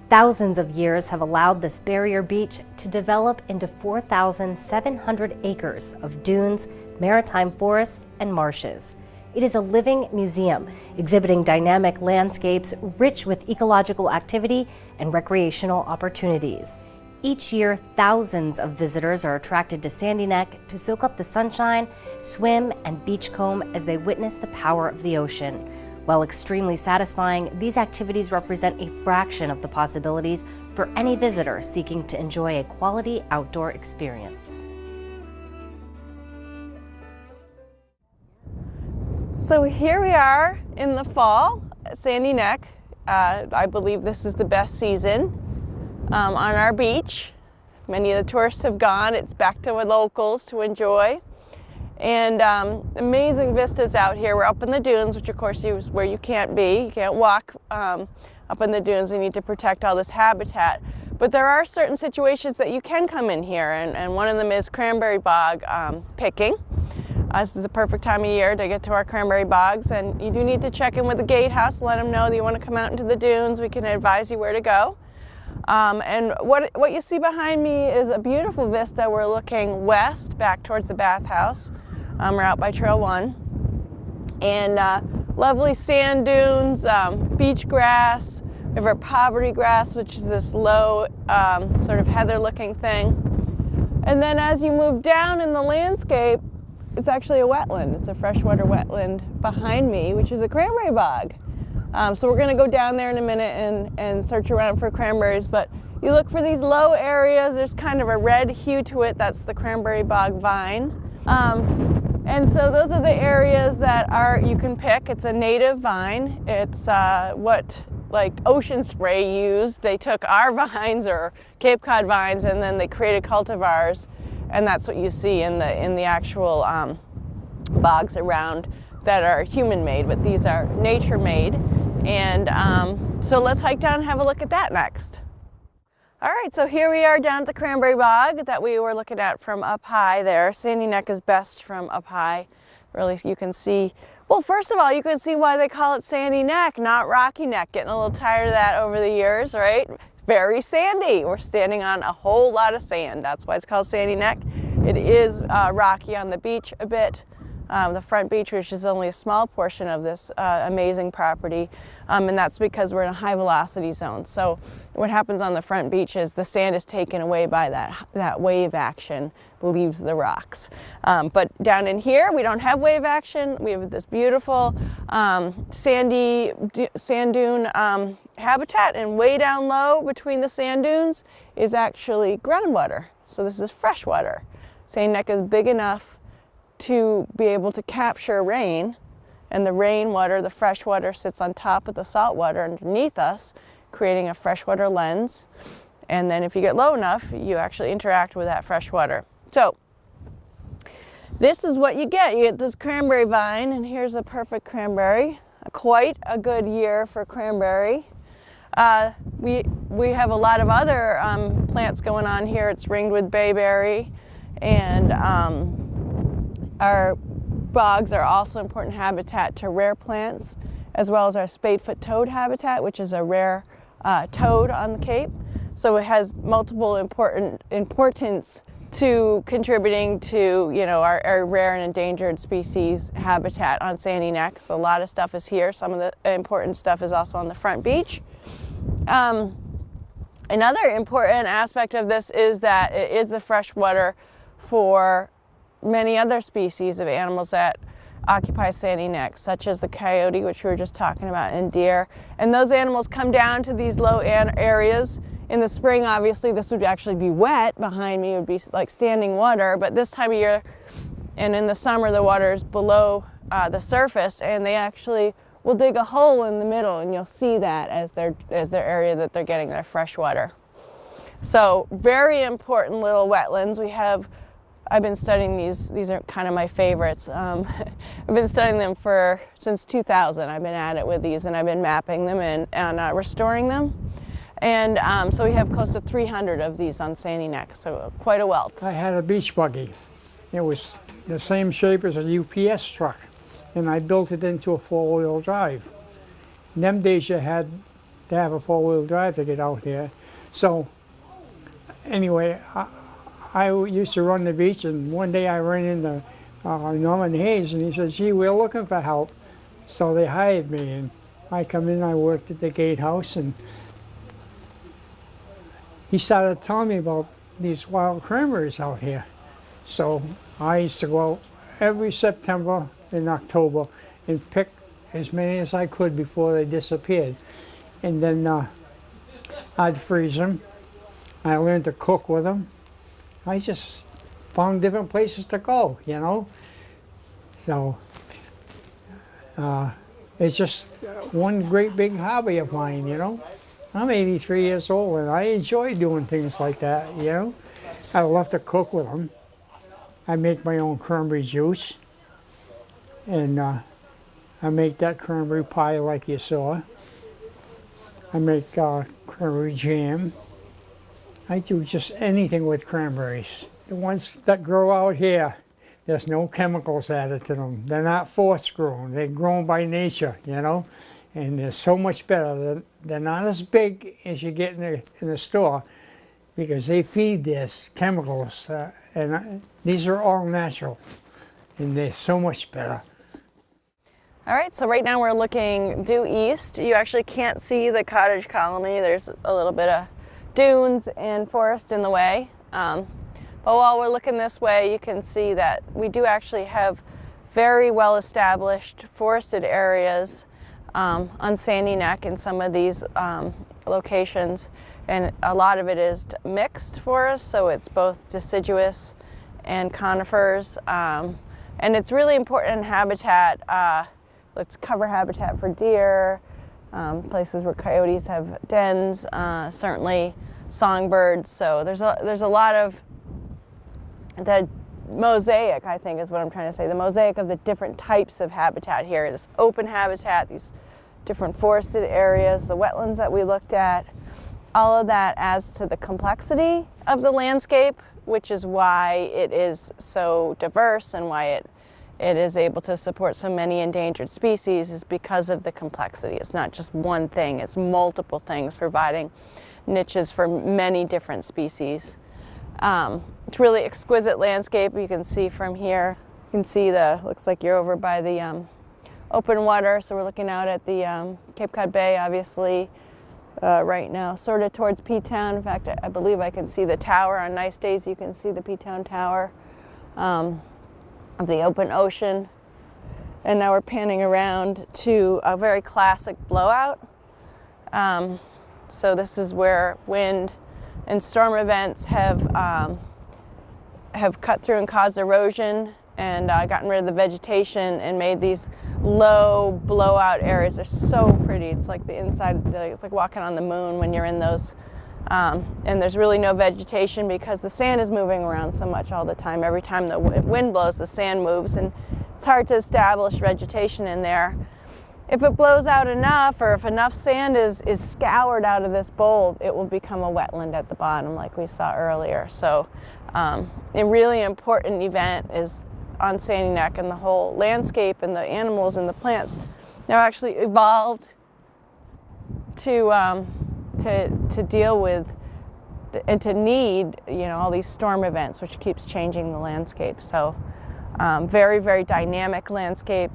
Thousands of years have allowed this barrier beach to develop into 4,700 acres of dunes, maritime forests, and marshes. It is a living museum, exhibiting dynamic landscapes rich with ecological activity and recreational opportunities. Each year, thousands of visitors are attracted to Sandy Neck to soak up the sunshine, swim, and beachcomb as they witness the power of the ocean. While extremely satisfying, these activities represent a fraction of the possibilities for any visitor seeking to enjoy a quality outdoor experience. So here we are in the fall at Sandy Neck. I believe this is the best season on our beach. Many of the tourists have gone. It's back to locals to enjoy. And amazing vistas out here. We're up in the dunes, which of course is where you can't be. You can't walk up in the dunes. We need to protect all this habitat. But there are certain situations that you can come in here, and one of them is Cranberry Bog picking. This is the perfect time of year to get to our cranberry bogs, and you do need to check in with the gatehouse, let them know that you want to come out into the dunes. We can advise you where to go. And what you see behind me is a beautiful vista. We're looking west back towards the bathhouse. We're out by Trail 1. And lovely sand dunes, beach grass. We have our poverty grass, which is this low sort of heather looking thing. And then as you move down in the landscape, it's actually a wetland. It's a freshwater wetland behind me, which is a cranberry bog. So we're going to go down there in a minute and search around for cranberries, but you look for these low areas. There's kind of a red hue to it. That's the cranberry bog vine. And so those are the areas that you can pick. It's a native vine. It's what like Ocean Spray used. They took our vines or Cape Cod vines and then they created cultivars, and that's what you see in the actual bogs around that are human-made, but these are nature-made. And so let's hike down and have a look at that next. All right, so here we are down at the Cranberry Bog that we were looking at from up high there. Sandy Neck is best from up high. Really, you can see, well, first of all, you can see why they call it Sandy Neck, not Rocky Neck. Getting a little tired of that over the years, right? Very sandy. We're standing on a whole lot of sand. That's why it's called Sandy Neck. It is rocky on the beach a bit. The front beach, which is only a small portion of this amazing property, and that's because we're in a high velocity zone. So what happens on the front beach is the sand is taken away by that wave action, leaves the rocks. But down in here, we don't have wave action. We have this beautiful sand dune habitat, and way down low between the sand dunes is actually groundwater. So this is fresh water. Sandy Neck is big enough to be able to capture rain, and the rainwater, the fresh water, sits on top of the salt water underneath us, creating a freshwater lens. And then if you get low enough, you actually interact with that fresh water. So this is what you get. You get this cranberry vine, and here's a perfect cranberry. Quite a good year for cranberry. We have a lot of other plants going on here. It's ringed with bayberry, and our bogs are also important habitat to rare plants, as well as our spadefoot toad habitat, which is a rare toad on the Cape. So it has multiple importance to contributing to, you know, our rare and endangered species habitat on Sandy Neck. So a lot of stuff is here. Some of the important stuff is also on the front beach. Another important aspect of this is that it is the freshwater for many other species of animals that occupy Sandy Neck, such as the coyote, which we were just talking about, and deer. And those animals come down to these low areas. In the spring, obviously, this would actually be wet. Behind me would be like standing water, but this time of year, and in the summer, the water is below the surface, and they actually will dig a hole in the middle, and you'll see that as their area that they're getting their fresh water. So very important little wetlands. I've been studying these are kind of my favorites. I've been studying them since 2000. I've been at it with these, and I've been mapping them and restoring them. And so we have close to 300 of these on Sandy Neck, so quite a wealth. I had a beach buggy. It was the same shape as a UPS truck, and I built it into a four-wheel drive. In them days you had to have a four-wheel drive to get out here. So anyway, I used to run the beach, and one day I ran into Norman Hayes, and he said, "Gee, we're looking for help." So they hired me, and I come in, I worked at the gatehouse, and he started telling me about these wild cranberries out here. So I used to go out every September and October and pick as many as I could before they disappeared. And then I'd freeze them. I learned to cook with them. I just found different places to go, you know. So it's just one great big hobby of mine, you know. I'm 83 years old, and I enjoy doing things like that, you know. I love to cook with them. I make my own cranberry juice, and I make that cranberry pie like you saw. I make cranberry jam. I do just anything with cranberries. The ones that grow out here, there's no chemicals added to them. They're not forced grown. They're grown by nature, you know, and they're so much better. They're not as big as you get in the store, because they feed this chemicals, and these are all natural, and they're so much better. All right, so right now we're looking due east. You actually can't see the cottage colony. There's a little bit of dunes and forest in the way. But while we're looking this way, you can see that we do actually have very well established forested areas on Sandy Neck in some of these locations. And a lot of it is mixed forest, so it's both deciduous and conifers. And it's really important habitat. It's cover habitat for deer, places where coyotes have dens, certainly songbirds. So there's a lot of the mosaic, I think is what I'm trying to say, the mosaic of the different types of habitat here. This open habitat, these different forested areas, the wetlands that we looked at, all of that adds to the complexity of the landscape, which is why it is so diverse and why it is able to support so many endangered species, is because of the complexity. It's not just one thing, it's multiple things providing niches for many different species. It's really exquisite landscape. You can see from here, you can see looks like you're over by the open water, so we're looking out at the Cape Cod Bay, obviously, right now, sort of towards P-Town. In fact, I believe I can see the tower. On nice days, you can see the P-Town Tower. Of the open ocean. And now we're panning around to a very classic blowout. So this is where wind and storm events have cut through and caused erosion and gotten rid of the vegetation and made these low blowout areas. They're so pretty. It's like the inside, it's like walking on the moon when you're in those. And there's really no vegetation because the sand is moving around so much all the time. Every time the wind blows, the sand moves, and it's hard to establish vegetation in there. If it blows out enough, or if enough sand is scoured out of this bowl, it will become a wetland at the bottom like we saw earlier. So a really important event is on Sandy Neck, and the whole landscape and the animals and the plants now actually evolved to deal with and to need, all these storm events, which keeps changing the landscape. So very, very dynamic landscape.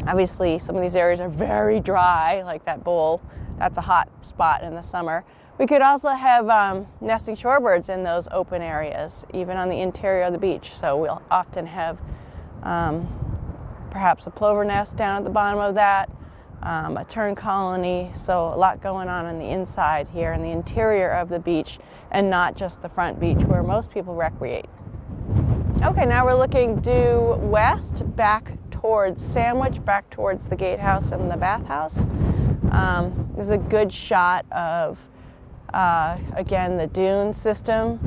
Obviously, some of these areas are very dry, like that bowl. That's a hot spot in the summer. We could also have nesting shorebirds in those open areas, even on the interior of the beach. So we'll often have perhaps a plover nest down at the bottom of that, a tern colony. So a lot going on the inside here in the interior of the beach, and not just the front beach where most people recreate. Okay, now we're looking due west, back towards Sandwich, back towards the gatehouse and the bathhouse. This is a good shot of, again, the dune system.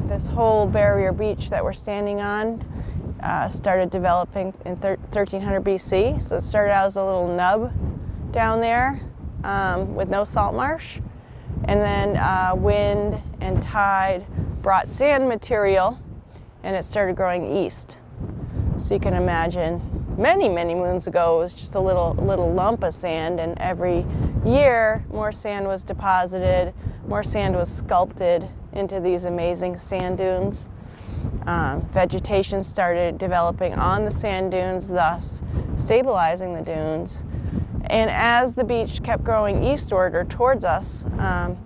This whole barrier beach that we're standing on started developing in 1300 BC. So it started out as a little nub down there with no salt marsh. And then wind and tide brought sand material, and it started growing east. So you can imagine many, many moons ago, it was just a little lump of sand, and every year more sand was deposited, more sand was sculpted into these amazing sand dunes. Vegetation started developing on the sand dunes, thus stabilizing the dunes. And as the beach kept growing eastward or towards us,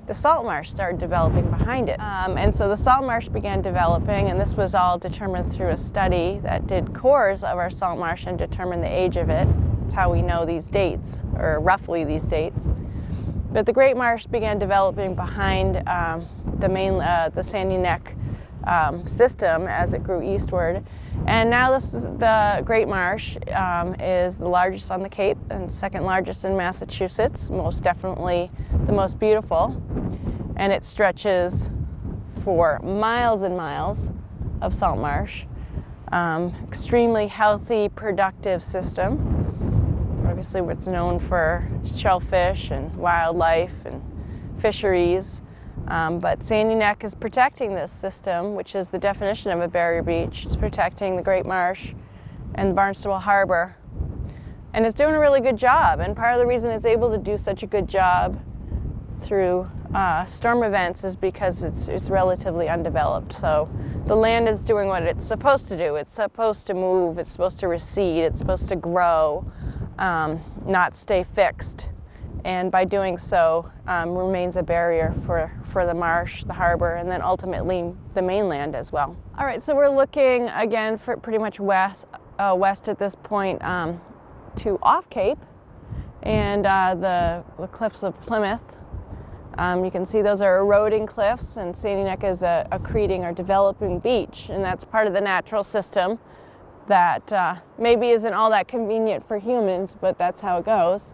the salt marsh started developing behind it. And so the salt marsh began developing, and this was all determined through a study that did cores of our salt marsh and determined the age of it. That's how we know these dates, or roughly these dates. But the Great Marsh began developing behind the Sandy Neck system as it grew eastward. And now the Great Marsh is the largest on the Cape and second largest in Massachusetts, most definitely the most beautiful. And it stretches for miles and miles of salt marsh. Extremely healthy, productive system. Obviously, it's known for shellfish and wildlife and fisheries. But Sandy Neck is protecting this system, which is the definition of a barrier beach. It's protecting the Great Marsh and Barnstable Harbor. And it's doing a really good job. And part of the reason it's able to do such a good job through storm events is because it's relatively undeveloped. So the land is doing what it's supposed to do. It's supposed to move, it's supposed to recede, it's supposed to grow, not stay fixed. And by doing so, remains a barrier for the marsh, the harbor, and then ultimately the mainland as well. All right, so we're looking again for pretty much west at this point to off Cape and the cliffs of Plymouth. You can see those are eroding cliffs, and Sandy Neck is a accreting or developing beach, and that's part of the natural system that maybe isn't all that convenient for humans, but that's how it goes.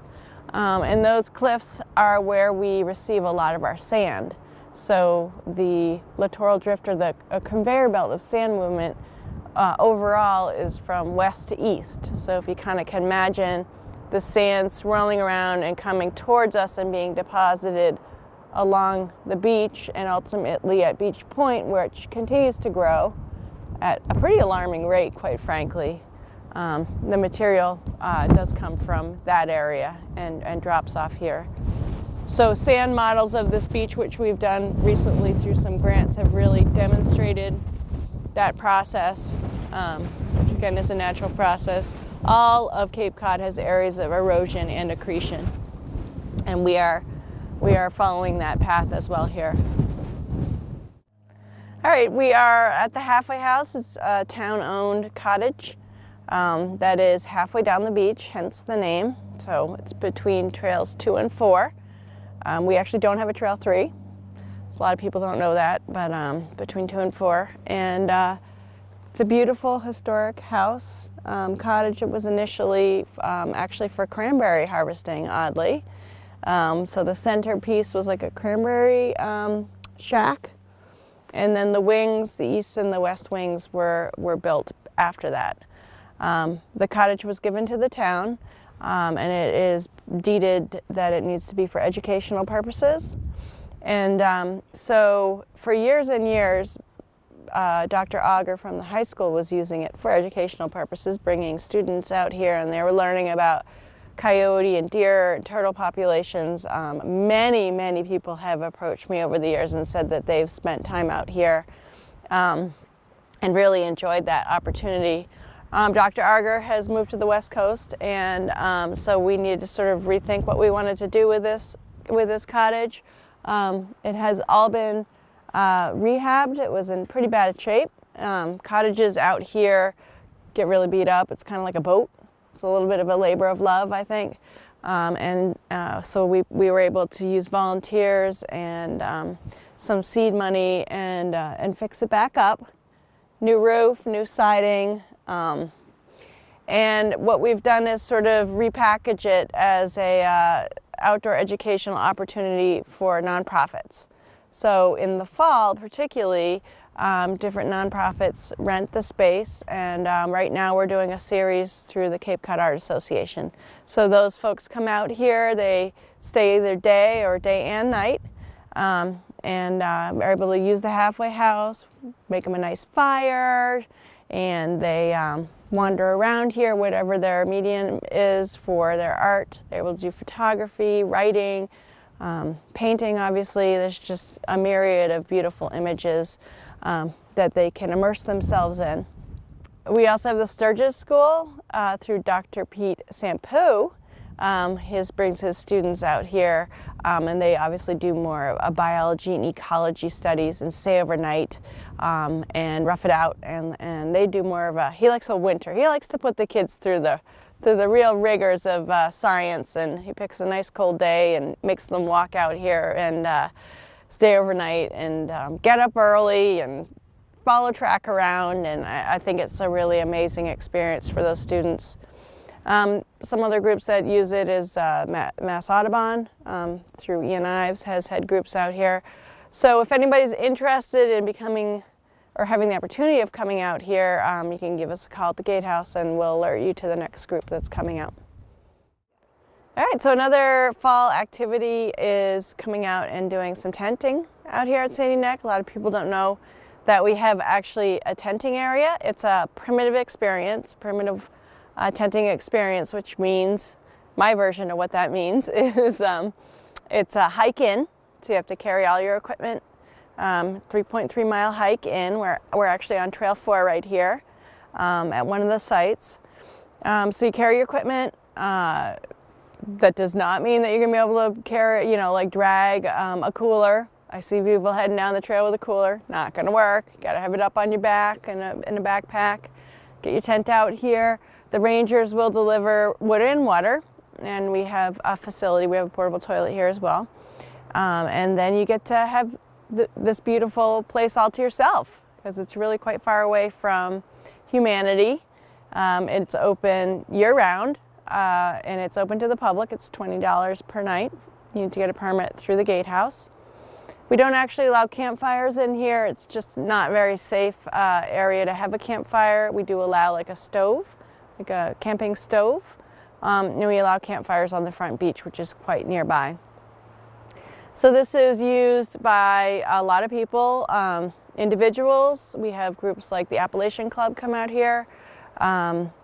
And those cliffs are where we receive a lot of our sand. So the Littoral Drift, or a conveyor belt of sand movement, overall is from west to east. So if you kind of can imagine the sand swirling around and coming towards us and being deposited along the beach and ultimately at Beach Point, where it continues to grow at a pretty alarming rate, quite frankly. The material does come from that area and drops off here. So sand models of this beach, which we've done recently through some grants, have really demonstrated that process, which again is a natural process. All of Cape Cod has areas of erosion and accretion, and we are following that path as well here. All right, we are at the halfway house. It's a town-owned cottage that is halfway down the beach, hence the name. So it's between trails 2 and 4. We actually don't have a trail 3. So a lot of people don't know that, but between 2 and 4. And it's a beautiful historic house, cottage. It was initially actually for cranberry harvesting, oddly. So the centerpiece was like a cranberry shack. And then the wings, the east and the west wings, were built after that. The cottage was given to the town, and it is deeded that it needs to be for educational purposes. And so for years and years, Dr. Auger from the high school was using it for educational purposes, bringing students out here, and they were learning about coyote and deer and turtle populations. Many people have approached me over the years and said that they've spent time out here and really enjoyed that opportunity. Dr. Auger has moved to the West Coast, and so we needed to sort of rethink what we wanted to do with this cottage. It has all been rehabbed. It was in pretty bad shape. Cottages out here get really beat up. It's kind of like a boat. It's a little bit of a labor of love, I think. So we were able to use volunteers and some seed money and fix it back up. New roof, new siding. And what we've done is sort of repackage it as a outdoor educational opportunity for nonprofits. So in the fall, particularly, different nonprofits rent the space, and right now we're doing a series through the Cape Cod Art Association. So those folks come out here, they stay either day or day and night, and are able to use the halfway house, make them a nice fire, and they wander around here, whatever their medium is for their art. They will do photography, writing, painting, obviously. There's just a myriad of beautiful images that they can immerse themselves in. We also have the Sturgis School through Dr. Pete Sampu. Brings his students out here, and they obviously do more biology and ecology studies and stay overnight and rough it out. And they do more of he likes a winter. He likes to put the kids through the real rigors of science, and he picks a nice cold day and makes them walk out here and stay overnight and get up early and follow track around. And I think it's a really amazing experience for those students. Some other groups that use it is Mass Audubon through Ian Ives has had groups out here. So if anybody's interested in becoming or having the opportunity of coming out here, you can give us a call at the gatehouse and we'll alert you to the next group that's coming out. All right, so another fall activity is coming out and doing some tenting out here at Sandy Neck. A lot of people don't know that we have actually a tenting area. It's a primitive experience, tenting experience, which means, my version of what that means is it's a hike in, so you have to carry all your equipment, 3.3 mile hike in. We're actually on Trail 4 right here at one of the sites. So you carry your equipment. That does not mean that you're gonna be able to carry, like drag a cooler. I see people heading down the trail with a cooler. Not gonna work. You gotta have it up on your back in a backpack. Get your tent out here. The rangers will deliver wood and water, and we have a facility. We have a portable toilet here as well. And then you get to have this beautiful place all to yourself, because it's really quite far away from humanity. It's open year-round, and it's open to the public. It's $20 per night. You need to get a permit through the gatehouse. We don't actually allow campfires in here. It's just not very safe area to have a campfire. We do allow like a stove, like a camping stove. And we allow campfires on the front beach, which is quite nearby. So this is used by a lot of people, individuals. We have groups like the Appalachian Club come out here.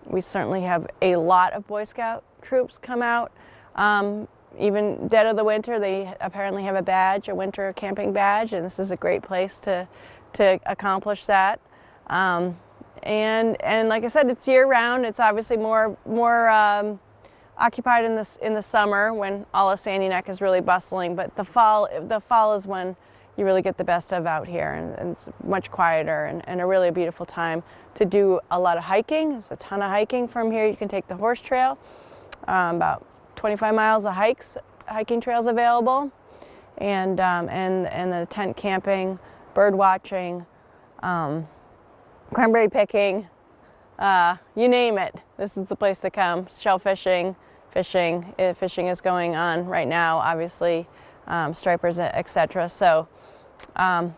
We certainly have a lot of Boy Scout troops come out. Even dead of the winter, they apparently have a badge, a winter camping badge, and this is a great place to accomplish that. And like I said, it's year-round. It's obviously more occupied in the summer when all of Sandy Neck is really bustling. But the fall is when you really get the best of out here, and it's much quieter and a really beautiful time to do a lot of hiking. There's a ton of hiking from here. You can take the horse trail, about 25 miles of hiking trails available, and the tent camping, bird watching, cranberry picking, you name it. This is the place to come. Shell fishing. Fishing is going on right now, obviously, stripers, etc. So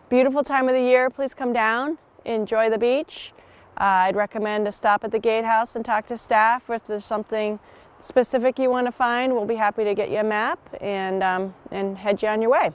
beautiful time of the year. Please come down, enjoy the beach. I'd recommend to stop at the gatehouse and talk to staff. If there's something specific you want to find, we'll be happy to get you a map and head you on your way.